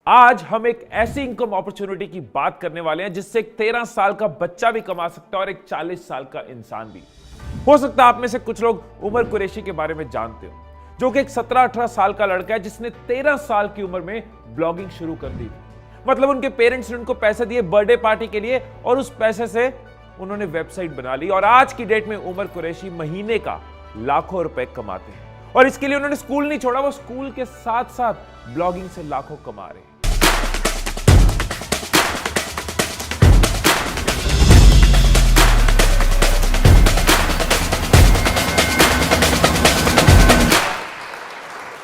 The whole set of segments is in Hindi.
आज हम एक ऐसी इनकम अपॉर्चुनिटी की बात करने वाले हैं जिससे एक 13 साल का बच्चा भी कमा सकता है और एक 40 साल का इंसान भी। हो सकता है आप में से कुछ लोग उमर कुरैशी के बारे में जानते हो, जो कि एक 17-18 साल का लड़का है जिसने 13 साल की उम्र में ब्लॉगिंग शुरू कर दी थी। मतलब उनके पेरेंट्स ने उनको पैसे दिए बर्थडे पार्टी के लिए और उस पैसे से उन्होंने वेबसाइट बना ली और आज की डेट में उमर कुरैशी महीने का लाखों रुपए कमाते हैं। और इसके लिए उन्होंने स्कूल नहीं छोड़ा, वो स्कूल के साथ साथ ब्लॉगिंग से लाखों कमा रहे हैं।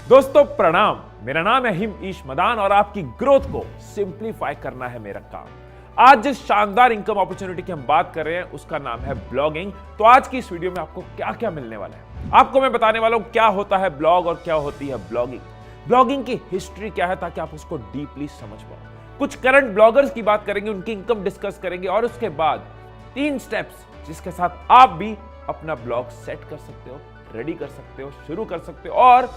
दोस्तों प्रणाम, मेरा नाम है हिम ईश मदान और आपकी ग्रोथ को सिंप्लीफाई करना है मेरा काम। आज जिस शानदार इनकम अपॉर्चुनिटी की हम बात कर रहे हैं उसका नाम है ब्लॉगिंग। तो आज की इस वीडियो में आपको क्या क्या मिलने वाला है, आपको मैं बताने वाला हूं क्या होता है ब्लॉग और क्या होती है ब्लॉगिंग, ब्लॉगिंग की हिस्ट्री क्या है ताकि आप उसको डीपली समझ पाओ। कुछ करंट ब्लॉगर्स की बात करेंगे, उनकी इनकम डिस्कस करेंगे और उसके बाद 3 स्टेप्स जिसके साथ आप भी अपना ब्लॉग सेट कर सकते हो, रेडी कर सकते हो, शुरू कर सकते हो और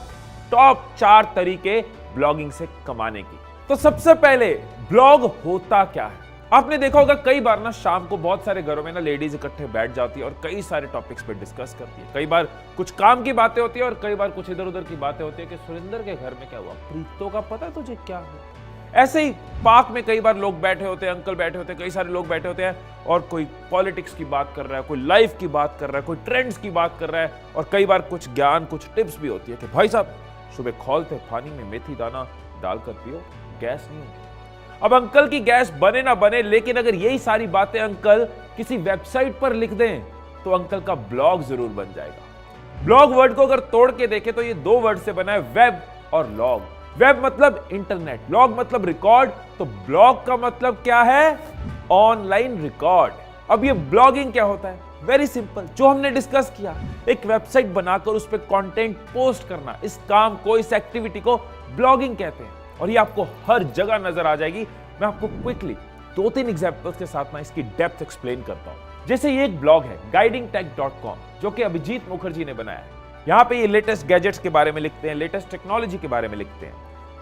टॉप 4 तरीके ब्लॉगिंग से कमाने की। तो सबसे पहले ब्लॉग होता क्या है। आपने देखा होगा कई बार ना शाम को बहुत सारे घरों में ना लेडीज इकट्ठे बैठ जाती है और कई सारे टॉपिक्स पे डिस्कस करती है। कई बार कुछ काम की बातें होती है और कई बार कुछ इधर उधर की बातें होती है कि सुरेंद्र के घर में क्या हुआ, प्रीतो का पता तुझे क्या हुआ। ऐसे ही पार्क में कई बार लोग बैठे होते हैं, अंकल बैठे होते हैं, कई सारे लोग बैठे होते हैं और कोई पॉलिटिक्स की बात कर रहा है, कोई लाइफ की बात कर रहा है, कोई ट्रेंड्स की बात कर रहा है और कई बार कुछ ज्ञान, कुछ टिप्स भी होती है कि भाई साहब सुबह खौलते पानी में मेथी दाना डालकर पियो, गैस नहीं होती। अब अंकल की गैस बने ना बने, लेकिन अगर यही सारी बातें अंकल किसी वेबसाइट पर लिख दें तो अंकल का ब्लॉग जरूर बन जाएगा। ब्लॉग वर्ड को अगर तोड़ के देखें तो ये 2 वर्ड से बना है, वेब और लॉग। वेब मतलब इंटरनेट, लॉग मतलब रिकॉर्ड, तो ब्लॉग का मतलब क्या है, ऑनलाइन रिकॉर्ड। अब ये ब्लॉगिंग क्या होता है, वेरी सिंपल, जो हमने डिस्कस किया, एक वेबसाइट बनाकर उस पर कंटेंट पोस्ट करना, इस काम को, इस एक्टिविटी को ब्लॉगिंग कहते हैं और ये आपको हर जगह नजर आ जाएगी। मैं आपको क्विकली 2-3 एग्जांपल्स के साथ ना इसकी डेप्थ एक्सप्लेन करता हूं। जैसे ये एक ब्लॉग है guidingtech.com जो कि अभिजीत मुखर्जी ने बनाया है। यहां पे ये लेटेस्ट गैजेट्स के बारे में लिखते हैं, लेटेस्ट टेक्नोलॉजी के बारे में लिखते हैं,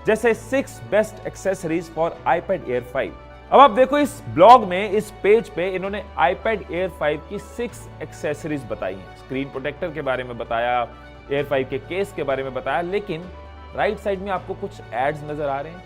जैसे 6 best accessories for iPad Air 5। अब आप देखो इस ब्लॉग में, इस पेज पे इन्होंने iPad Air 5 की 6 एक्सेसरीज बताई हैं। स्क्रीन प्रोटेक्टर के बारे में बताया, Air 5 के केस के बारे में बताया, लेकिन राइट साइड में आपको कुछ एड्स नजर आ रहे हैं।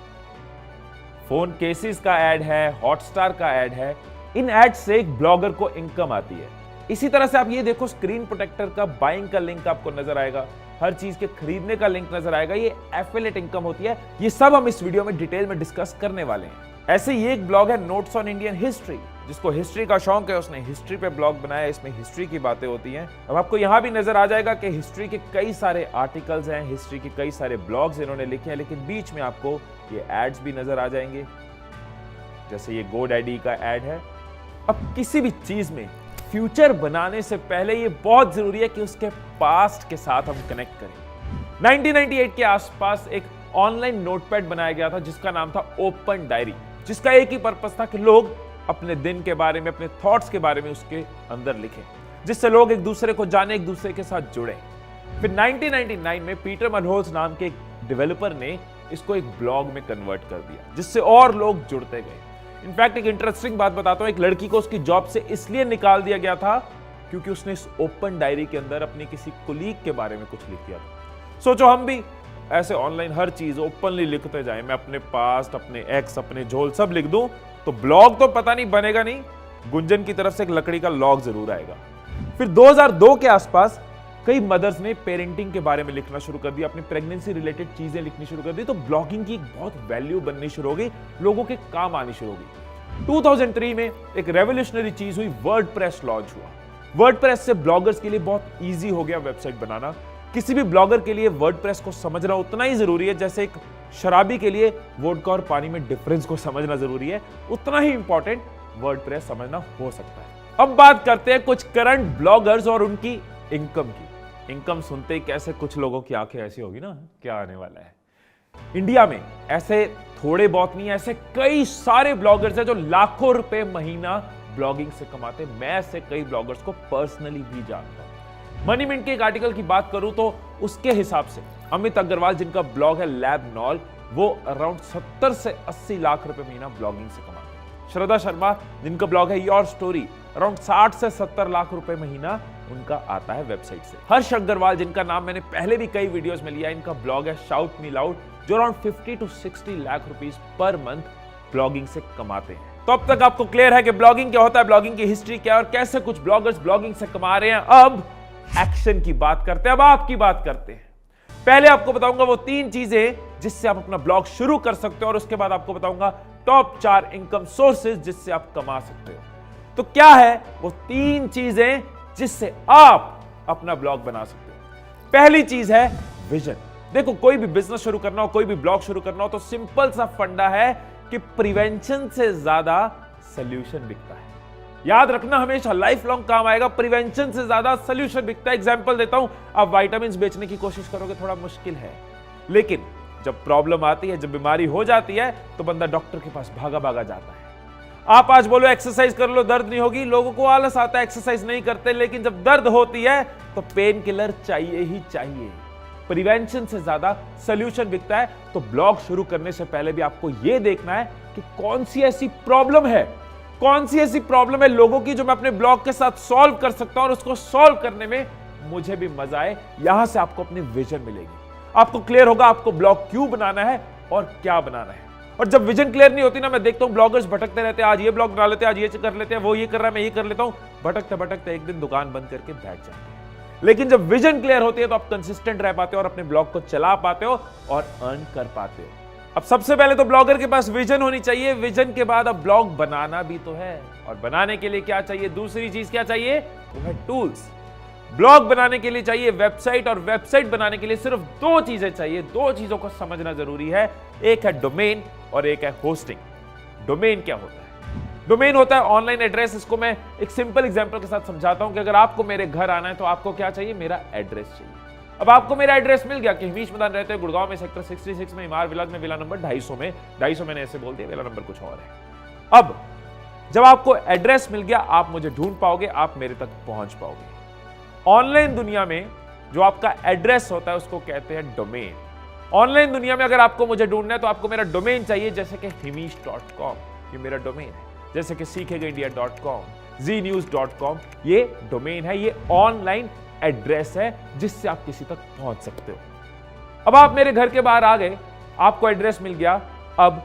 फोन केसेस का एड है, हॉटस्टार का एड है। इन एड्स से एक ब्लॉगर को इनकम आती है। इसी तरह से आप ये देखो स्क्रीन प्रोटेक्टर का बाइंग का लिंक आपको नजर आएगा, हर चीज के खरीदने का लिंक नजर आएगा। ये एफिलिएट इनकम होती है। ये सब हम इस वीडियो में डिटेल में डिस्कस करने वाले हैं। ऐसे ही एक ब्लॉग है नोट्स ऑन इंडियन हिस्ट्री, जिसको हिस्ट्री का शौक है उसने हिस्ट्री पे ब्लॉग बनाया है। इसमें हिस्ट्री की बातें होती हैं। अब आपको यहां भी नजर आ जाएगा कि हिस्ट्री के कई सारे आर्टिकल्स हैं, हिस्ट्री के कई सारे ब्लॉग्स इन्होंने लिखे हैं, लेकिन बीच में आपको ये एड्स भी नजर आ जाएंगे। जैसे ये GoDaddy का एड है। अब किसी भी चीज में फ्यूचर बनाने से पहले ये बहुत जरूरी है कि उसके पास्ट के साथ हम कनेक्ट करें। 1998 के आसपास एक ऑनलाइन नोटपैड बनाया गया था जिसका नाम था ओपन डायरी, जिसका एक ही पर्पस था कि लोग अपने दिन के बारे में, अपने थॉट्स के बारे में उसके अंदर लिखें, जिससे लोग एक दूसरे को जाने, एक दूसरे के साथ जुड़े। फिर 1999 में पीटर मलहोल्स नाम के एक डेवलपर ने इसको एक ब्लॉग में कन्वर्ट कर दिया, जिससे और लोग जुड़ते गए। इनफैक्ट एक इंटरेस्टिंग बात बताता हूं, एक लड़की को उसकी जॉब से इसलिए निकाल दिया गया था क्योंकि उसने इस ओपन डायरी के अंदर अपने किसी कुलीग के बारे में कुछ लिख दिया था। सोचो हम भी ऐसे ऑनलाइन हर चीज ओपनली लिखते जाएं, मैं अपने पास्ट, अपने एक्स, अपने झोल सब लिख दूं, तो ब्लॉग तो पता नहीं बनेगा नहीं, गुंजन की तरफ से एक लकड़ी का लॉग जरूर आएगा। फिर 2002 के आसपास कई मदर्स ने पेरेंटिंग के बारे में लिखना शुरू कर दिया, अपनी प्रेगनेंसी रिलेटेड चीजें लिखनी शुरू कर दी, तो ब्लॉगिंग की एक बहुत वैल्यू बननी शुरू हो गई, लोगों के काम आनी शुरू हो गई। 2003 में एक रेवोल्यूशनरी चीज हुई, वर्डप्रेस लॉन्च हुआ। वर्डप्रेस से ब्लॉगर्स के लिए बहुत ईजी हो गया वेबसाइट बनाना। किसी भी ब्लॉगर के लिए वर्डप्रेस को समझना उतना ही जरूरी है जैसे एक शराबी के लिए वोडका और पानी में डिफरेंस को समझना जरूरी है, उतना ही इंपॉर्टेंट वर्डप्रेस समझना हो सकता है। अब बात करते हैं कुछ करंट ब्लॉगर्स और उनकी इनकम की। इनकम सुनते ही कैसे कुछ लोगों की आंखें ऐसी होगी ना, क्या आने वाला है। इंडिया में ऐसे थोड़े बहुत नहीं, ऐसे कई सारे ब्लॉगर्स हैं जो लाखों रुपए महीना ब्लॉगिंग से कमाते। मैं ऐसे कई ब्लॉगर्स को पर्सनली भी जानता हूं। मनी मिंट के एक आर्टिकल की बात करूं तो उसके हिसाब से अमित अग्रवाल, जिनका ब्लॉग है लैब नॉल, वो अराउंड 70 से 80 लाख रुपए महीना ब्लॉगिंग से कमाते हैं। श्रद्धा शर्मा जिनका ब्लॉग है योर स्टोरी, अराउंड 60 से 70 लाख रुपए महीना उनका आता है वेबसाइट से। हर्ष अग्रवाल जिनका नाम मैंने पहले भी कई वीडियोस में लिया, इनका ब्लॉग है शाउट मी लाउड, जो around 50 to 60 lakh rupees per month blogging से कमाते हैं। तो अब तक आपको क्लियर है कि ब्लॉगिंग क्या होता है, ब्लॉगिंग की हिस्ट्री क्या है और कैसे कुछ ब्लॉगर्स ब्लॉगिंग से कमा रहे हैं। अब एक्शन की बात करते हैं, अब आपकी बात करते हैं। पहले आपको बताऊंगा वो 3 चीजें जिससे आप अपना ब्लॉग शुरू कर सकते हो और उसके बाद आपको बताऊंगा टॉप 4 इनकम सोर्सेज जिससे आप कमा सकते हो। तो क्या है वो 3 चीजें जिससे आप अपना ब्लॉग बना सकते हो? पहली चीज है विजन। देखो, कोई भी बिजनेस शुरू करना हो, कोई भी ब्लॉग शुरू करना हो तो सिंपल सा फंडा है कि प्रिवेंशन से ज्यादा सोल्यूशन बिकता है। याद रखना, हमेशा लाइफ लॉन्ग काम आएगा, प्रिवेंशन से ज्यादा सोल्यूशन बिकता है। एग्जांपल देता हूं, आप विटामिन्स बेचने की कोशिश करोगे, थोड़ा मुश्किल है, लेकिन जब प्रॉब्लम आती है, जब बीमारी हो जाती है तो बंदा डॉक्टर के पास भागा भागा जाता है। आप आज बोलो एक्सरसाइज कर लो, दर्द नहीं होगी, लोगों को आलस आता है, एक्सरसाइज नहीं करते, लेकिन जब दर्द होती है तो पेन किलर चाहिए ही चाहिए। प्रिवेंशन से ज्यादा सोल्यूशन बिकता है। तो ब्लॉग शुरू करने से पहले भी आपको यह देखना है कि कौन सी ऐसी प्रॉब्लम है, कौन सी ऐसी प्रॉब्लम है लोगों की जो मैं अपने ब्लॉग के साथ सॉल्व कर सकता हूं और उसको सॉल्व करने में मुझे भी मजा आए। यहां से आपको अपनी विजन मिलेगी, आपको क्लियर होगा आपको ब्लॉग क्यों बनाना है और क्या बनाना है। और जब विजन क्लियर नहीं होती ना, मैं देखता हूं ब्लॉगर्स भटकते रहते हैं, आज ये ब्लॉग बना लेते हैं, आज ये कर लेते हैं, वो ये कर रहा है, मैं ये कर लेता हूं, भटकते भटकते एक दिन दुकान बंद करके बैठ जाते हैं। लेकिन जब विजन क्लियर होती है तो आप कंसिस्टेंट रह पाते हो और अपने ब्लॉग को चला पाते हो और अर्न कर पाते हो। अब सबसे पहले तो ब्लॉगर के पास विजन होनी चाहिए, विजन के बाद अब ब्लॉग बनाना भी तो है, और बनाने के लिए क्या चाहिए? दूसरी चीज क्या चाहिए? वो है टूल्स। ब्लॉग बनाने के लिए चाहिए वेबसाइट, और वेबसाइट बनाने के लिए सिर्फ 2 चीजें चाहिए। 2 चीजों को समझना जरूरी है, एक है डोमेन और एक है होस्टिंग। डोमेन क्या होता है? डोमेन होता है ऑनलाइन एड्रेस। इसको मैं एक सिंपल एग्जांपल के साथ समझाता हूं कि अगर आपको मेरे घर आना है तो आपको क्या चाहिए? मेरा एड्रेस चाहिए। अब आपको मेरा एड्रेस मिल गया कि हिमीश मदान रहते हैं गुड़गांव में, सेक्टर 66 में, इमार विलास में, विला नंबर 250 में। 250 मैंने ऐसे बोल दिया, विला नंबर कुछ और है। अब जब आपको एड्रेस मिल गया, आप मुझे ढूंढ पाओगे, आप मेरे तक पहुंच पाओगे। ऑनलाइन दुनिया में जो आपका एड्रेस होता है उसको कहते हैं डोमेन। ऑनलाइन दुनिया में अगर आपको मुझे ढूंढना है तो आपको मेरा डोमेन चाहिए, जैसे कि himish.com, ये मेरा डोमेन है। जैसे कि सीखेगाindia.com, znews.com, ये डोमेन है, ये ऑनलाइन एड्रेस है जिससे आप किसी तक पहुंच सकते हो। अब आप मेरे घर के बाहर आ गए, आपको एड्रेस मिल गया, अब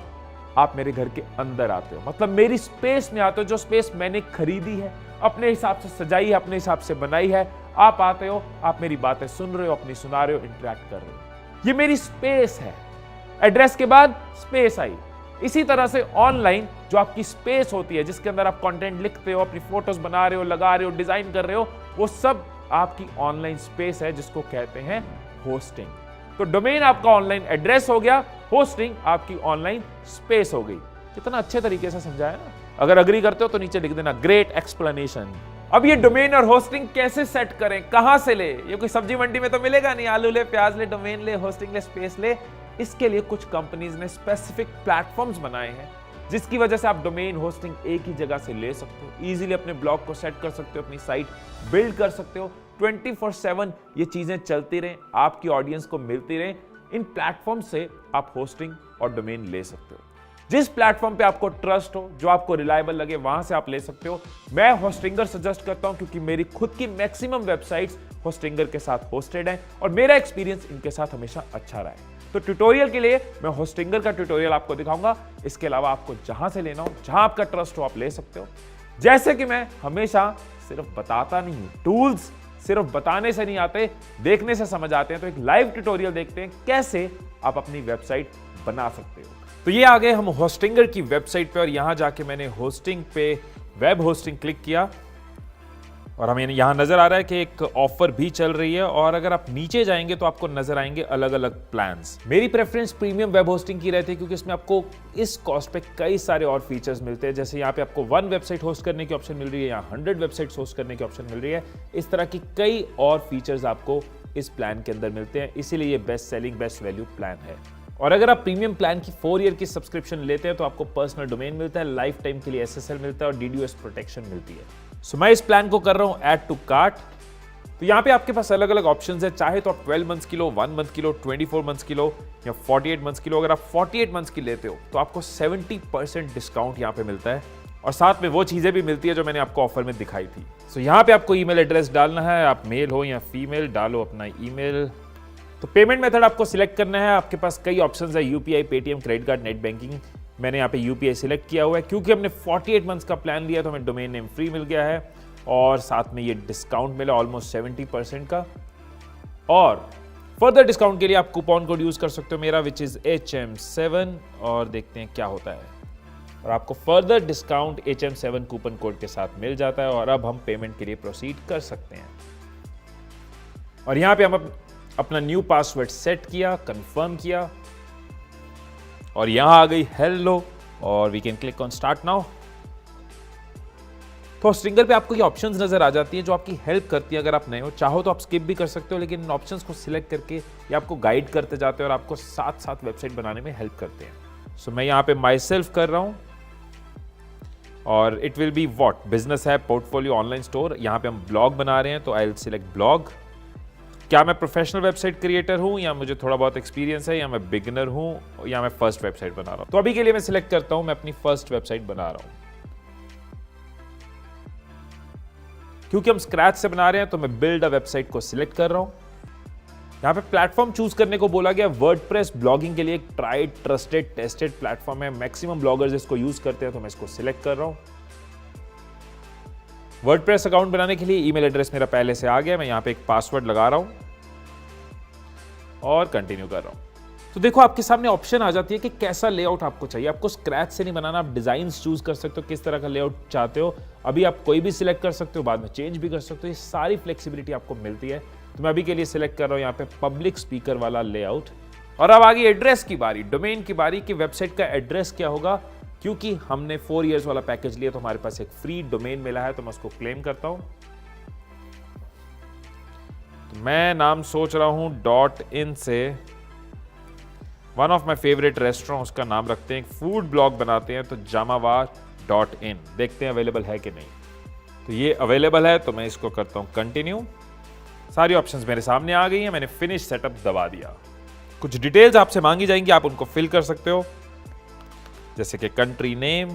आप मेरे घर के अंदर आते हो, मतलब मेरी स्पेस में आते हो, जो स्पेस मैंने खरीदी है, अपने हिसाब से सजाई है, अपने हिसाब से बनाई है। आप आते हो, आप मेरी बातें सुन रहे हो, अपनी सुना रहे हो, इंटरेक्ट कर रहे हो, ये मेरी स्पेस है। एड्रेस के बाद स्पेस आई। इसी तरह से ऑनलाइन जो आपकी स्पेस होती है, जिसके अंदर आप कंटेंट लिखते हो, अपनी फोटोज बना रहे हो, लगा रहे हो, डिजाइन कर रहे हो, वो सब आपकी ऑनलाइन स्पेस है, जिसको कहते हैं होस्टिंग। तो डोमेन आपका ऑनलाइन एड्रेस हो गया, होस्टिंग आपकी ऑनलाइन स्पेस हो गई। कितना अच्छे तरीके से समझाया ना। अगर अग्री करते हो तो नीचे लिख देना, ग्रेट एक्सप्लेनेशन। अब ये डोमेन और होस्टिंग कैसे सेट करें, कहां से ले? ये कोई सब्जी मंडी में तो मिलेगा नहीं, आलू ले, प्याज ले, डोमेन ले, होस्टिंग ले, स्पेस ले। इसके लिए कुछ कंपनीज ने स्पेसिफिक प्लेटफॉर्म्स बनाए हैं, जिसकी वजह से आप डोमेन होस्टिंग एक ही जगह से ले सकते हो, इजीली अपने ब्लॉग को सेट कर सकते हो, अपनी साइट बिल्ड कर सकते हो। 24/7 ये चीजें चलती रहें, आपकी ऑडियंस को मिलती रहें, इन प्लेटफॉर्म से आप होस्टिंग और डोमेन ले सकते हो। जिस प्लेटफॉर्म पे आपको ट्रस्ट हो, जो आपको रिलायबल लगे, वहां से आप ले सकते हो। मैं होस्टिंगर सजेस्ट करता हूं क्योंकि मेरी खुद की मैक्सिमम वेबसाइट्स होस्टिंगर के साथ होस्टेड हैं और मेरा एक्सपीरियंस इनके साथ हमेशा अच्छा रहा है। तो ट्यूटोरियल के लिए मैं होस्टिंगर का ट्यूटोरियल आपको दिखाऊंगा। इसके अलावा आपको जहां से लेना हो, जहां आपका ट्रस्ट हो, आप ले सकते हो। जैसे कि मैं हमेशा सिर्फ बताता नहीं हूं, टूल्स सिर्फ बताने से नहीं आते, देखने से समझ आते हैं। तो एक लाइव ट्यूटोरियल देखते हैं कैसे आप अपनी वेबसाइट बना सकते हो। तो ये आ गए हम होस्टिंगर की वेबसाइट पे और यहां जाके मैंने होस्टिंग पे वेब होस्टिंग क्लिक किया और हमें यहां नजर आ रहा है कि एक ऑफर भी चल रही है। और अगर आप नीचे जाएंगे तो आपको नजर आएंगे अलग अलग प्लान्स। मेरी प्रेफरेंस प्रीमियम वेब होस्टिंग की रहती है क्योंकि इसमें आपको इस कॉस्ट पे कई सारे और फीचर्स मिलते हैं। जैसे यहाँ पे आपको 1 वेबसाइट होस्ट करने की ऑप्शन मिल रही है, यहाँ 100 वेबसाइट्स होस्ट करने की ऑप्शन मिल रही है। इस तरह की कई और फीचर्स आपको इस प्लान के अंदर मिलते हैं, इसीलिए ये best selling best value plan है। और अगर आप प्रीमियम प्लान की 4 ईयर की सब्सक्रिप्शन लेते हैं तो आपको पर्सनल डोमेन मिलता है, लाइफ टाइम के लिए SSL मिलता है और DDoS प्रोटेक्शन मिलती है। सो मैं इस प्लान को कर रहा हूं ऐड टू कार्ट। तो यहाँ पे आपके पास अलग अलग ऑप्शंस है, चाहे तो आप 12 मंथ्स की लो, 1 मंथ की लो, 24 मंथ्स की लो या 48 मंथ्स की लो। अगर आप 48 मंथ्स की लेते हो तो आपको 70% डिस्काउंट यहाँ पे मिलता है और साथ में वो चीजें भी मिलती है जो मैंने आपको ऑफर में दिखाई थी। सो यहाँ पे आपको ईमेल एड्रेस डालना है, आप मेल हो या फीमेल, डालो अपना ईमेल। तो पेमेंट मेथड आपको सिलेक्ट करना है, आपके पास कई ऑप्शंस है, UPI, Paytm, credit card, net banking. मैंने यहाँ पे यूपीआई सिलेक्ट किया हुआ है क्योंकि हमने 48 मंथ्स का प्लान लिया तो हमें डोमेन नेम फ्री मिल गया है और साथ में ये डिस्काउंट मिला ऑलमोस्ट 70% का। और फर्दर डिस्काउंट के लिए आप कूपन कोड यूज कर सकते हो मेरा, विच इज HM7, और देखते हैं क्या होता है। और आपको further discount HM7 coupon code के साथ मिल जाता है और अब हम पेमेंट के लिए प्रोसीड कर सकते हैं। और यहां पे हम अपना न्यू पासवर्ड सेट किया, कंफर्म किया और यहां आ गई हेलो और we can click on start now. तो स्ट्रिंगर पे आपको ये ऑप्शंस नजर आ जाती हैं जो आपकी हेल्प करती है। अगर आप नए हो, चाहो तो आप स्किप भी कर सकते हो, लेकिन इन ऑप्शंस को सिलेक्ट करके ये आपको गाइड करते जाते हैं और आपको साथ साथ वेबसाइट बनाने में हेल्प करते हैं। सो मैं यहाँ पे माई सेल्फ कर रहा हूँ और it will be what, business है, पोर्टफोलियो, ऑनलाइन स्टोर। यहाँ पे हम ब्लॉग बना रहे हैं तो आई विल सिलेक्ट ब्लॉग। क्या मैं प्रोफेशनल वेबसाइट क्रिएटर हूँ या मुझे थोड़ा बहुत एक्सपीरियंस है, या मैं बिगिनर हूँ, या मैं फर्स्ट वेबसाइट बना रहा हूँ। तो अभी के लिए मैं सिलेक्ट करता हूँ मैं अपनी फर्स्ट वेबसाइट बना रहा हूँ। क्योंकि हम स्क्रैच से बना रहे हैं तो मैं बिल्ड अ वेबसाइट को सिलेक्ट कर रहा हूं। यहां पे प्लेटफॉर्म चूज करने को बोला गया। वर्डप्रेस ब्लॉगिंग के लिए एक ट्राइड, ट्रस्टेड, टेस्टेड प्लेटफॉर्म है, मैक्सिमम ब्लॉगर्स इसको यूज करते हैं तो मैं इसको सिलेक्ट कर रहा हूं। वर्डप्रेस अकाउंट बनाने के लिए ईमेल एड्रेस मेरा पहले से आ गया, मैं यहां पे एक पासवर्ड लगा रहा हूं और कंटिन्यू कर रहा हूं। तो देखो आपके सामने ऑप्शन आ जाती है कि कैसा लेआउट आपको चाहिए। आपको स्क्रैच से नहीं बनाना, आप डिजाइन्स चूज कर सकते हो, किस तरह का लेआउट चाहते हो। अभी आप कोई भी सिलेक्ट कर सकते हो, बाद में चेंज भी कर सकते हो, ये सारी फ्लेक्सिबिलिटी आपको मिलती है। तो मैं अभी के लिए सिलेक्ट कर रहा हूं यहाँ पे पब्लिक स्पीकर वाला लेआउट। और अब आ गई एड्रेस की बारी, डोमेन की बारी कि वेबसाइट का एड्रेस क्या होगा। क्योंकि हमने 4 इयर्स वाला पैकेज लिया तो हमारे पास एक फ्री डोमेन मिला है, तो मैं उसको क्लेम करता हूं। तो मैं नाम सोच रहा हूं .in से one of my favourite restaurant, उसका नाम रखते हैं। फूड ब्लॉग बनाते हैं तो jamawa.in, देखते हैं अवेलेबल है कि नहीं। तो ये अवेलेबल है तो मैं इसको करता हूं कंटिन्यू। सारी ऑप्शंस मेरे सामने आ गई हैं, मैंने फिनिश सेटअप दबा दिया। कुछ डिटेल्स आपसे मांगी जाएंगी, आप उनको फिल कर सकते हो, जैसे कि कंट्री नेम,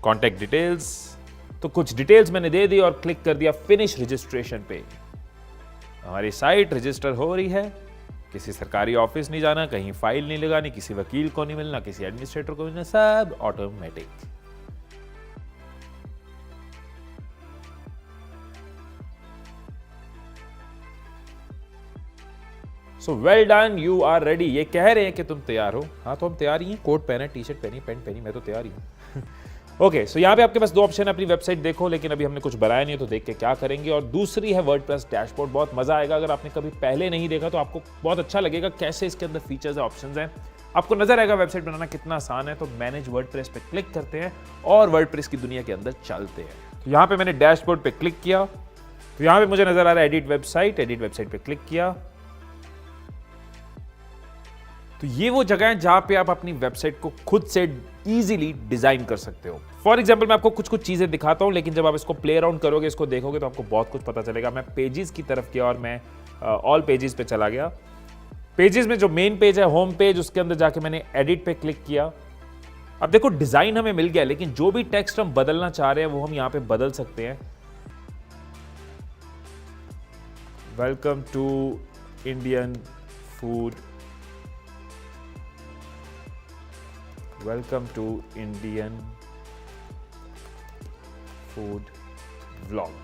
कॉन्टैक्ट डिटेल्स। तो कुछ डिटेल्स मैंने दे दी और क्लिक कर दिया फिनिश रजिस्ट्रेशन पे। हमारी साइट रजिस्टर हो रही है। किसी सरकारी ऑफिस नहीं जाना, कहीं फाइल नहीं लगानी, किसी वकील को नहीं मिलना, किसी एडमिनिस्ट्रेटर को मिलना, सब automatic. So well done, you are ready. ये कह रहे हैं कि तुम तैयार हो। हाँ तो हम तैयार ही हैं, कोट पहने, टी शर्ट पहनी, पैंट पहनी, मैं तो तैयार ही हूं। ओके, सो यहाँ पे आपके पास 2 ऑप्शन है, अपनी वेबसाइट देखो, लेकिन अभी हमने कुछ बनाया नहीं है तो देख के क्या करेंगे। और दूसरी है वर्डप्रेस डैशबोर्ड, बहुत मजा आएगा। अगर आपने कभी पहले नहीं देखा तो आपको बहुत अच्छा लगेगा कैसे इसके अंदर फीचर्स है, ऑप्शंस हैं, आपको नजर आएगा वेबसाइट बनाना कितना आसान है। तो मैनेज वर्डप्रेस पे क्लिक करते हैं और वर्डप्रेस की दुनिया के अंदर चलते हैं। तो यहाँ पे मैंने डैशबोर्ड पे क्लिक किया तो यहाँ पे मुझे नजर आ रहा है एडिट वेबसाइट। एडिट वेबसाइट पे क्लिक किया तो ये वो जगह है जहां पे आप अपनी वेबसाइट को खुद से इजीली डिजाइन कर सकते हो। फॉर एग्जांपल मैं आपको कुछ चीजें दिखाता हूं, लेकिन जब आप इसको प्ले अराउंड करोगे, इसको देखोगे तो आपको बहुत कुछ पता चलेगा। मैं पेजेस की तरफ गया और मैं ऑल पेजेस पे चला गया। पेजेस में जो मेन पेज है, होम पेज, उसके अंदर जाके मैंने एडिट पे क्लिक किया। अब देखो डिजाइन हमें मिल गया, लेकिन जो भी टेक्स्ट हम बदलना चाह रहे हैं वो हम यहां पे बदल सकते हैं। Welcome to Indian food, welcome to Indian food vlog,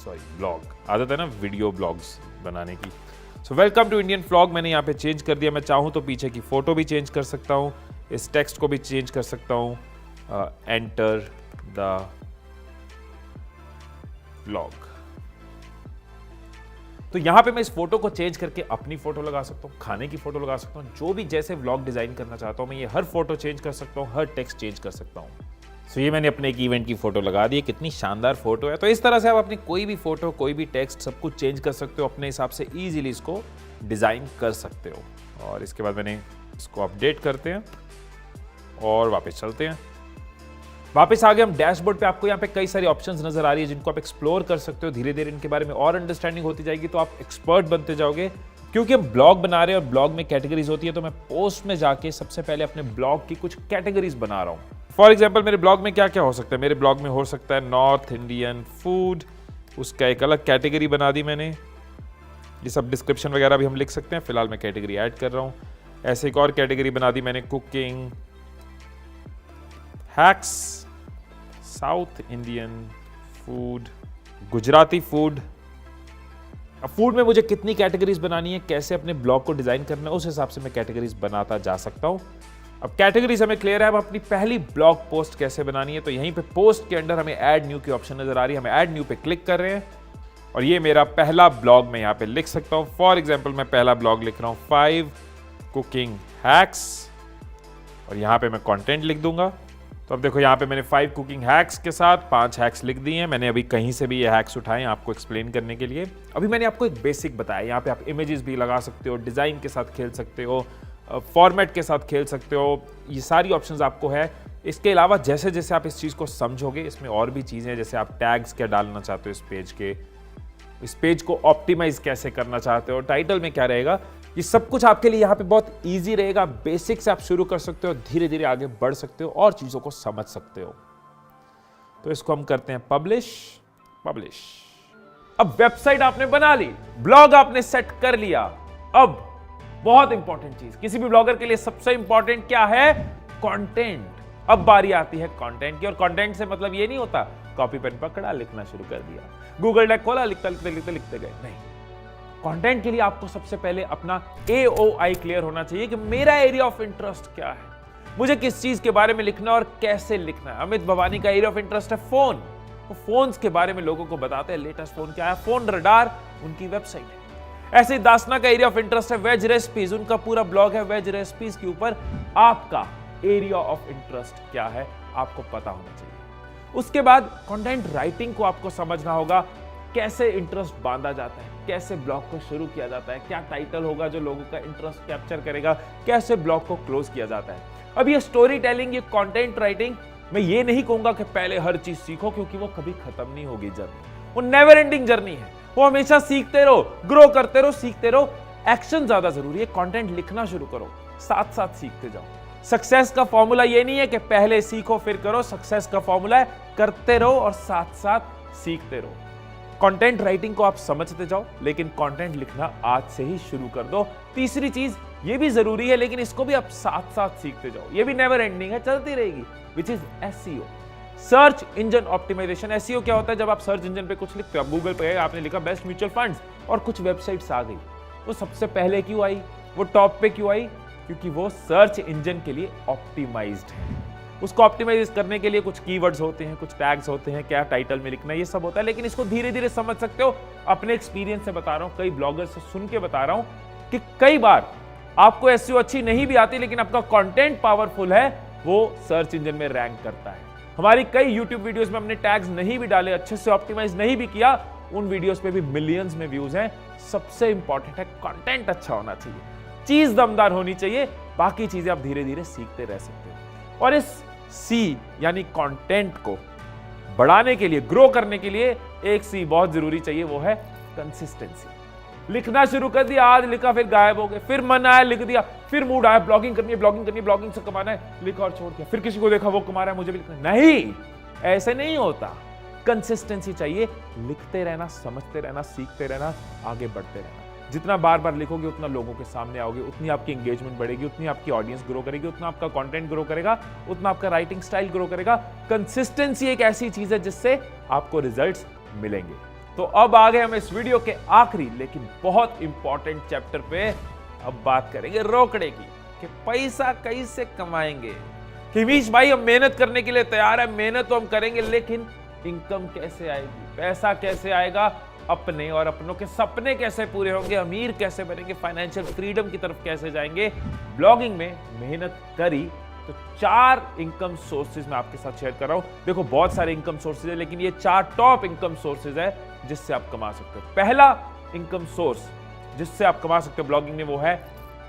sorry blog, आदत है ना वीडियो ब्लॉग्स बनाने की। So welcome to Indian vlog मैंने यहाँ पे चेंज कर दिया। मैं चाहूँ तो पीछे की फोटो भी चेंज कर सकता हूँ, इस टेक्स्ट को भी चेंज कर सकता हूँ। Enter the vlog. तो यहां पे मैं इस फोटो को चेंज करके अपनी फोटो लगा सकता हूं, खाने की फोटो लगा सकता हूं, जो भी जैसे व्लॉग डिजाइन करना चाहता हूं मैं ये हर फोटो चेंज कर सकता हूं, हर टेक्स्ट चेंज कर सकता हूं। सो ये मैंने अपने एक इवेंट की फोटो लगा दी है, कितनी शानदार फोटो है। तो इस तरह से आप अपनी कोई भी फोटो, कोई भी टेक्स्ट, सब कुछ चेंज कर सकते हो, अपने हिसाब से इजीली इसको डिजाइन कर सकते हो। और इसके बाद मैंने इसको अपडेट करते हैं और वापस चलते हैं। वापस आ गए हम डैशबोर्ड पे। आपको यहाँ पे कई सारी ऑप्शंस नजर आ रही है जिनको आप एक्सप्लोर कर सकते हो। धीरे धीरे इनके बारे में और अंडरस्टैंडिंग होती जाएगी तो आप एक्सपर्ट बनते जाओगे। क्योंकि हम ब्लॉग बना रहे हैं और ब्लॉग में कैटेगरीज होती है, तो मैं पोस्ट में जाके सबसे पहले अपने ब्लॉग की कुछ कैटेगरीज बना रहा हूँ। फॉर एग्जाम्पल मेरे ब्लॉग में क्या क्या हो सकता है। मेरे ब्लॉग में हो सकता है नॉर्थ इंडियन फूड, उसका एक अलग कैटेगरी बना दी मैंने। ये सब डिस्क्रिप्शन वगैरह भी हम लिख सकते हैं, फिलहाल मैं कैटेगरी ऐड कर रहा हूँ। ऐसे एक और कैटेगरी बना दी मैंने, cooking, hacks, south Indian food, Gujarati food. अब फूड में मुझे कितनी कैटेगरीज बनानी है, कैसे अपने ब्लॉग को डिजाइन करना है, उस हिसाब से मैं कैटेगरीज बनाता जा सकता हूं। अब कैटेगरीज हमें क्लियर है, अब अपनी पहली ब्लॉग पोस्ट कैसे बनानी है। तो यहीं पे पोस्ट के अंदर हमें ऐड न्यू की ऑप्शन नजर आ रही है। हमें ऐड न्यू पे क्लिक कर रहे हैं और ये मेरा पहला ब्लॉग मैं यहाँ पे लिख सकता हूँ। फॉर एग्जाम्पल मैं पहला ब्लॉग लिख रहा हूँ 5 कुकिंग हैक्स और यहाँ पे मैं कंटेंट लिख दूंगा। तो अब देखो यहाँ पे मैंने 5 कुकिंग हैक्स के साथ 5 हैक्स लिख दिए हैं। मैंने अभी कहीं से भी ये हैक्स उठाए आपको एक्सप्लेन करने के लिए। अभी मैंने आपको एक बेसिक बताया, यहाँ पे आप इमेजेस भी लगा सकते हो, डिजाइन के साथ खेल सकते हो, फॉर्मेट के साथ खेल सकते हो, ये सारी ऑप्शंस आपको है। इसके अलावा जैसे जैसे आप इस चीज़ को समझोगे, इसमें और भी चीज़ें हैं, जैसे आप टैग्स क्या डालना चाहते हो इस पेज को ऑप्टिमाइज कैसे करना चाहते हो, टाइटल में क्या रहेगा, ये सब कुछ आपके लिए यहाँ पे बहुत इजी रहेगा। बेसिक से आप शुरू कर सकते हो, धीरे धीरे आगे बढ़ सकते हो और चीज़ों को समझ सकते हो। तो इसको हम करते हैं पब्लिश। अब वेबसाइट आपने बना ली, ब्लॉग आपने सेट कर लिया। अब बहुत इंपॉर्टेंट चीज, किसी भी ब्लॉगर के लिए सबसे इंपॉर्टेंट क्या है? कंटेंट। अब बारी आती है कंटेंट की, और कंटेंट से मतलब ये नहीं होता कॉपी पेन पकड़ा लिखना शुरू कर दिया, गूगल डॉक खोला लिखते गए, नहीं। कंटेंट के लिए आपको सबसे पहले अपना AOI क्लियर होना चाहिए कि मेरा एरिया ऑफ इंटरेस्ट क्या है, मुझे किस चीज के बारे में लिखना और कैसे लिखना है। अमित भवानी का एरिया ऑफ इंटरेस्ट है फोन, वो फोन्स के बारे में लोगों को बताते हैं, लेटेस्ट फोन क्या है, फोन रडार उनकी वेबसाइट है। ऐसे ही दासना का एरिया ऑफ इंटरेस्ट है वेज रेसिपीज, उनका पूरा ब्लॉग है वेज रेसिपीज के ऊपर। आपका एरिया ऑफ इंटरेस्ट क्या है आपको पता होना चाहिए। उसके बाद कंटेंट राइटिंग को आपको समझना होगा, कैसे इंटरेस्ट बांधा जाता है, कैसे ब्लॉग को शुरू किया जाता है, क्या टाइटल होगा जो लोगों का इंटरेस्ट कैप्चर करेगा, कैसे ब्लॉग को क्लोज किया जाता है। अब ये स्टोरी टेलिंग, ये कंटेंट राइटिंग, मैं ये नहीं कहूंगा कि पहले हर चीज सीखो, क्योंकि वो कभी खत्म नहीं होगी जर्नी, वो नेवर एंडिंग जर्नी है, वो हमेशा सीखते रहो, ग्रो करते रहो, सीखते रहो। एक्शन ज्यादा जरूरी है, कंटेंट लिखना शुरू करो, साथ साथ सीखते जाओ। सक्सेस का फॉर्मूला ये नहीं है कि पहले सीखो फिर करो, सक्सेस का फॉर्मूला है करते रहो और साथ साथ सीखते रहो। कंटेंट राइटिंग को आप समझते जाओ, लेकिन कंटेंट लिखना आज से ही शुरू कर दो। तीसरी चीज ये भी जरूरी है, लेकिन इसको भी आप साथ साथ सीखते जाओ, ये भी नेवर एंडिंग है, चलती रहेगी, which is SEO, search engine optimisation. SEO क्या होता है? जब आप सर्च इंजन पे कुछ लिखते हो, गूगल पे आपने लिखा बेस्ट म्यूचुअल फंड्स और कुछ वेबसाइट्स आ गई, वो सबसे पहले क्यों आई, वो टॉप पे क्यों आई? क्योंकि वो सर्च इंजन के लिए ऑप्टिमाइज्ड है। उसको ऑप्टिमाइज करने के लिए कुछ कीवर्ड्स होते हैं, कुछ टैग्स होते हैं, क्या टाइटल में लिखना है, ये सब होता है। लेकिन इसको धीरे धीरे समझ सकते हो। अपने एक्सपीरियंस से बता रहा हूं, कई ब्लॉगर्स से सुन के बता रहा हूं कि कई बार आपको SEO अच्छी नहीं भी आती, लेकिन आपका कंटेंट पावरफुल है, वो सर्च इंजन में रैंक करता है। हमारी कई YouTube वीडियोस में हमने टैग्स नहीं भी डाले, अच्छे से ऑप्टिमाइज नहीं भी किया, उन वीडियोस पे भी मिलियंस में व्यूज हैं। सबसे इंपॉर्टेंट है कंटेंट अच्छा होना चाहिए, चीज दमदार होनी चाहिए, बाकी चीजें आप धीरे धीरे सीखते रह सकते हो। और इस C यानी कंटेंट को बढ़ाने के लिए, ग्रो करने के लिए एक C बहुत जरूरी चाहिए, वो है कंसिस्टेंसी। लिखना शुरू कर दिया, आज लिखा फिर गायब हो गए, फिर मन आया लिख दिया, फिर मूड आया ब्लॉगिंग करनी है, ब्लॉगिंग से कमाना है, लिखा और छोड़ दिया, फिर किसी को देखा वो कमा रहा है मुझे भी लिखना, नहीं, ऐसे नहीं होता। कंसिस्टेंसी चाहिए, लिखते रहना, समझते रहना, सीखते रहना, आगे बढ़ते रहना। जितना बार बार लिखोगे उतना लोगों के सामने आओगे, उतनी आपकी एंगेजमेंट बढ़ेगी, उतनी आपकी ऑडियंस ग्रो करेगी, उतना आपका कंटेंट ग्रो करेगा, उतना आपका राइटिंग स्टाइल ग्रो करेगा। कंसिस्टेंसी एक ऐसी चीज है जिससे आपको रिजल्ट्स मिलेंगे। तो अब आ गए हम इस वीडियो के आखिरी लेकिन बहुत इंपॉर्टेंट चैप्टर पे। अब बात करेंगे रोकड़े की, कि पैसा कैसे कमाएंगे। हिमीश भाई हम मेहनत करने के लिए तैयार है, मेहनत तो हम करेंगे, लेकिन इनकम कैसे आएगी, पैसा कैसे आएगा, अपने और अपनों के सपने कैसे पूरे होंगे, अमीर कैसे बनेंगे, फाइनेंशियल फ्रीडम की तरफ कैसे जाएंगे। ब्लॉगिंग में मेहनत करी तो 4 इनकम सोर्सेज मैं आपके साथ शेयर कर रहा हूं। देखो बहुत सारे इनकम सोर्सेज है, लेकिन ये 4 टॉप इनकम सोर्सेज है जिससे आप कमा सकते हो। पहला इनकम सोर्स जिससे आप कमा सकते हो ब्लॉगिंग में, वो है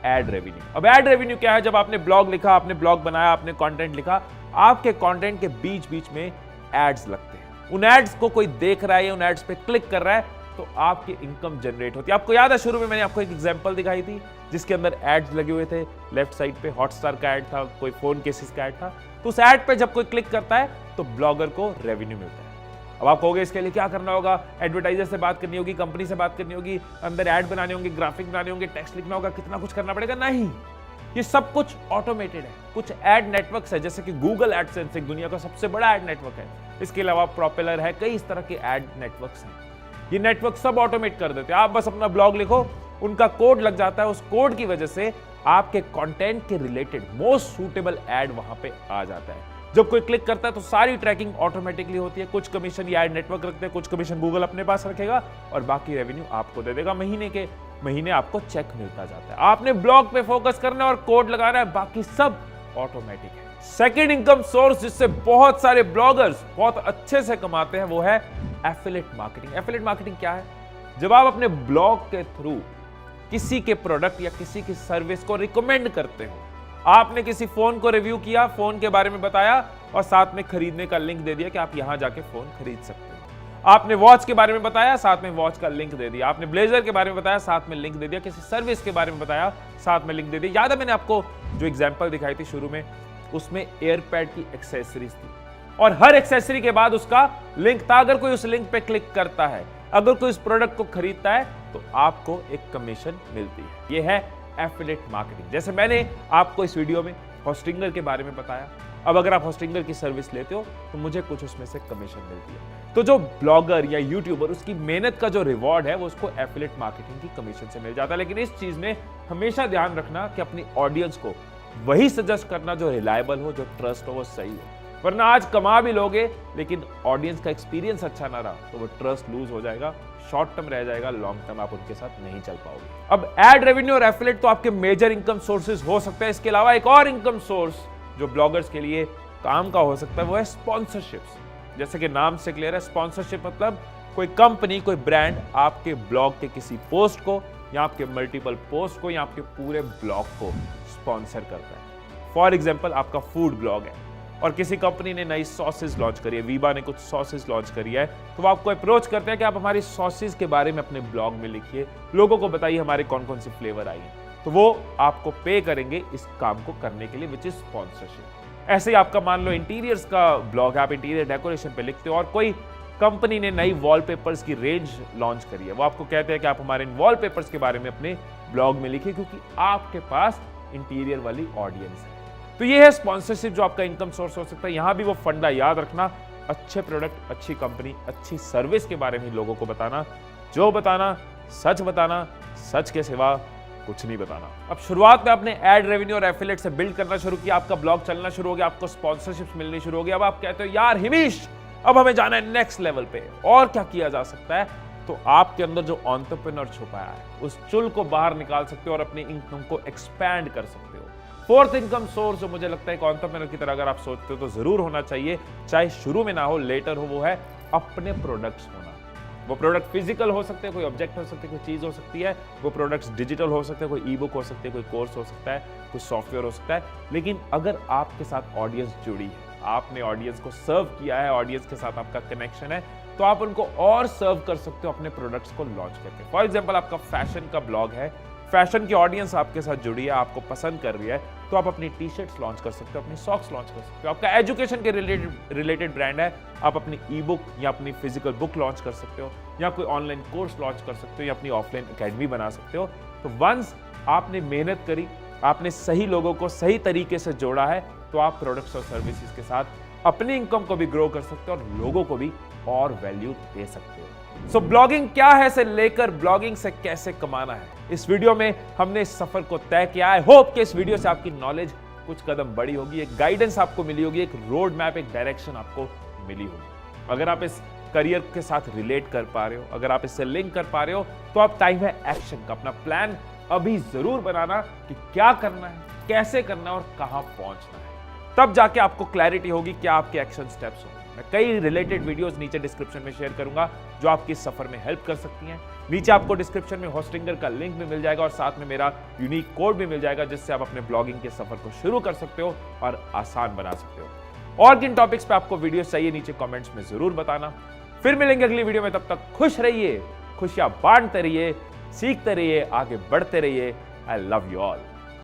एड रेवेन्यू। अब एड रेवेन्यू क्या है? जब आपने ब्लॉग लिखा, आपने ब्लॉग बनाया, आपने कंटेंट लिखा, आपके कंटेंट के बीच बीच में एड्स लगते हैं। उन एड्स को कोई देख रहा है, उन एड्स पे क्लिक कर रहा है, तो आपकी इनकम जनरेट होती है। आपको याद है शुरू में मैंने आपको एक एग्जांपल दिखाई थी जिसके अंदर एड्स लगे हुए थे। लेफ्ट साइड पे हॉटस्टार का एड था, कोई फोन केसेस का एड था। तो उस एड पे जब कोई क्लिक करता है तो ब्लॉगर को रेवेन्यू मिलता है। अब आप कहोगे इसके लिए क्या करना होगा? एडवर्टाइजर से बात करनी होगी, कंपनी से बात करनी होगी, अंदर ऐड बनाने होंगे, ग्राफिक बनाने होंगे, टेक्स्ट लिखना होगा, कितना कुछ करना पड़ेगा? नहीं, ये सब कुछ ऑटोमेटेड है। कुछ एड नेटवर्क्स है, जैसे कि गूगल एडसेंस एक दुनिया का सबसे बड़ा एड नेटवर्क है। इसके अलावा प्रोपेलर है, कई इस तरह के एड नेटवर्क्स हैं। ये नेटवर्क सब ऑटोमेट कर देते हैं। आप बस अपना ब्लॉग लिखो, उनका कोड लग जाता है। उस कोड की वजह से आपके कंटेंट के रिलेटेड मोस्ट सूटेबल एड वहां पे आ जाता है। जब कोई क्लिक करता है तो सारी ट्रैकिंग ऑटोमेटिकली होती है। कुछ कमीशन ये एड नेटवर्क रखते हैं, कुछ कमीशन गूगल अपने पास रखेगा और बाकी रेवेन्यू आपको दे देगा। महीने के महीने आपको चेक मिलता जाता है। आपने ब्लॉग पे फोकस करना है और कोड लगाना है, बाकी सब ऑटोमेटिक है। सेकेंड इनकम सोर्स जिससे बहुत सारे ब्लॉगर्स बहुत अच्छे से कमाते हैं वो है एफिलिएट मार्केटिंग। एफिलिएट मार्केटिंग क्या है? जब आप अपने ब्लॉग के थ्रू किसी के प्रोडक्ट या किसी की सर्विस को रिकमेंड करते हो, आपने किसी फोन को रिव्यू किया, फोन के बारे में बताया और साथ में खरीदने का लिंक दे दिया कि आप यहां जाके फोन खरीद सकते हो। आपने वॉच के बारे में बताया, साथ में वॉच का लिंक दे दिया। आपने ब्लेजर के बारे में बताया, साथ में लिंक दे दिया। किसी सर्विस के बारे में बताया, साथ में लिंक दे दिया। याद है मैंने आपको जो एग्जांपल दिखाई थी शुरू में, उसमें एयरपैड की एक्सेसरीज थी और हर एक्सेसरी के बाद उसका लिंक था। अगर कोई उस लिंक पे क्लिक करता है, अगर कोई उस प्रोडक्ट को खरीदता है तो आपको एक कमीशन मिलती है। यह है एफिलिएट मार्केटिंग। जैसे मैंने आपको इस वीडियो में होस्टिंगर के बारे में बताया, अब अगर आप होस्टिंगर की सर्विस लेते हो तो मुझे कुछ उसमें से कमीशन मिलती है। तो जो ब्लॉगर या यूट्यूबर, उसकी मेहनत का जो रिवॉर्ड है वो उसको एफिलिएट मार्केटिंग की कमीशन से मिल जाता है। लेकिन इस चीज में हमेशा ध्यान रखना कि अपनी ऑडियंस को वही सजेस्ट करना जो रिलायबल हो, जो ट्रस्ट हो, वो सही हो। वरना आज कमा भी लोगे लेकिन ऑडियंस का एक्सपीरियंस अच्छा ना रहा तो वो ट्रस्ट लूज हो जाएगा, शॉर्ट टर्म रह जाएगा, लॉन्ग टर्म आप उनके साथ नहीं चल पाओगे। अब एड रेवेन्यू और एफिलिएट तो आपके मेजर इनकम सोर्सेज हो सकते हैं। इसके अलावा एक और इनकम सोर्स जो ब्लॉगर्स के लिए काम का हो सकता है वो है स्पॉन्सरशिप्स। जैसे कि नाम से क्लियर है, स्पॉन्सरशिप मतलब कोई कंपनी, कोई ब्रांड आपके ब्लॉग के किसी पोस्ट को या आपके मल्टीपल पोस्ट को या आपके पूरे ब्लॉग को स्पॉन्सर करता है। फॉर एग्जाम्पल, आपका फूड ब्लॉग है और किसी कंपनी ने नई सॉसेज लॉन्च करी है, वीबा ने कुछ सॉसेज लॉन्च करी है, तो वो आपको अप्रोच करते हैं कि आप हमारी सॉसेज के बारे में अपने ब्लॉग में लिखिए, लोगों को बताइए हमारे कौन कौन सी फ्लेवर आई है। तो वो आपको पे करेंगे इस काम को करने के लिए, विच इज स्पॉन्सरशिप। ऐसे ही आपका मान लो इंटीरियर्स का ब्लॉग है, आप इंटीरियर डेकोरेशन पे लिखते हो और कोई कंपनी ने नई वॉलपेपर्स की रेंज लॉन्च करी है, वो आपको कहते हैं कि आप हमारे इन वॉलपेपर्स के बारे में अपने ब्लॉग में लिखिए क्योंकि आपके पास इंटीरियर वाली ऑडियंस है। तो ये है स्पॉन्सरशिप जो आपका इनकम सोर्स हो सकता है। यहां भी वो फंडा याद रखना, अच्छे प्रोडक्ट, अच्छी कंपनी, अच्छी सर्विस के बारे में लोगों को बताना, जो बताना सच के सिवा कुछ नहीं बताना। अब शुरुआत में आपने एड रेवेन्यू और एफिलिएट से बिल्ड करना शुरू किया, आपका ब्लॉग चलना शुरू हो गया, आपको स्पॉन्सरशिप्स मिलनी शुरू हो गया। अब आप कहते हो यार हिमीश, अब हमें जाना है नेक्स्ट लेवल पे, और क्या किया जा सकता है? तो आपके अंदर जो एंटरप्रेन्योर छुपाया है उस चुल को बाहर निकाल सकते हो और अपनी इनकम को एक्सपैंड कर सकते हो। फोर्थ इनकम सोर्स जो मुझे लगता है एक एंटरप्रेन्योर की तरह अगर आप सोचते हो तो जरूर होना चाहिए, चाहे शुरू में ना हो, लेटर हो, वो है अपने प्रोडक्ट्स होना। वो प्रोडक्ट फिजिकल हो सकते हैं, कोई ऑब्जेक्ट हो सकते हैं, कोई चीज हो सकती है, वो प्रोडक्ट्स डिजिटल हो सकते हैं, कोई ई बुक हो सकती है, कोई कोर्स हो सकता है, कोई सॉफ्टवेयर हो सकता है। लेकिन अगर आपके साथ ऑडियंस जुड़ी है, आपने ऑडियंस को सर्व किया है, ऑडियंस के साथ आपका कनेक्शन है, तो आप उनको और सर्व कर सकते हो अपने प्रोडक्ट्स को लॉन्च करके। फॉर एग्जाम्पल, आपका फैशन का ब्लॉग है, फैशन की ऑडियंस आपके साथ जुड़ी है, आपको पसंद कर रही है, तो आप अपनी टी शर्ट्स लॉन्च कर सकते हो, अपनी सॉक्स लॉन्च कर सकते हो। आपका एजुकेशन के रिलेटेड ब्रांड है, आप अपनी ई बुक या अपनी फिजिकल बुक लॉन्च कर सकते हो, या कोई ऑनलाइन कोर्स लॉन्च कर सकते हो, या अपनी ऑफलाइन एकेडमी बना सकते हो। तो वंस आपने मेहनत करी, आपने सही लोगों को सही तरीके से जोड़ा है, तो आप प्रोडक्ट्स और सर्विसेज के साथ अपनी इनकम को भी ग्रो कर सकते हो और लोगों को भी और वैल्यू दे सकते हो। सो ब्लॉगिंग क्या है से लेकर ब्लॉगिंग से कैसे कमाना है, इस वीडियो में हमने इस सफर को तय किया है। होप कि इस वीडियो से आपकी नॉलेज कुछ कदम बढ़ी होगी, एक गाइडेंस आपको मिली होगी, एक रोड मैप, एक डायरेक्शन आपको मिली होगी। अगर आप इस करियर के साथ रिलेट कर पा रहे हो, अगर आप इससे लिंक कर पा रहे हो, तो अब टाइम है एक्शन का। अपना प्लान अभी जरूर बनाना कि क्या करना है, कैसे करना है और कहां पहुंचना है। तब जाके आपको क्लैरिटी होगी क्या आपके एक्शन स्टेप्स होंगे। मैं कई रिलेटेड वीडियोस नीचे डिस्क्रिप्शन में शेयर करूंगा जो आपकी इस सफर में हेल्प कर सकती हैं। नीचे आपको डिस्क्रिप्शन में होस्टिंगर का लिंक भी मिल जाएगा और साथ में मेरा यूनिक कोड भी मिल जाएगा जिससे आप अपने ब्लॉगिंग के सफर को शुरू कर सकते हो और आसान बना सकते हो। और किन टॉपिक्स पे आपको वीडियो चाहिए नीचे कमेंट्स में जरूर बताना। फिर मिलेंगे अगली वीडियो में, तब तक खुश रहिए, खुशियां बांटते रहिए, सीखते रहिए, आगे बढ़ते रहिए। I love you all.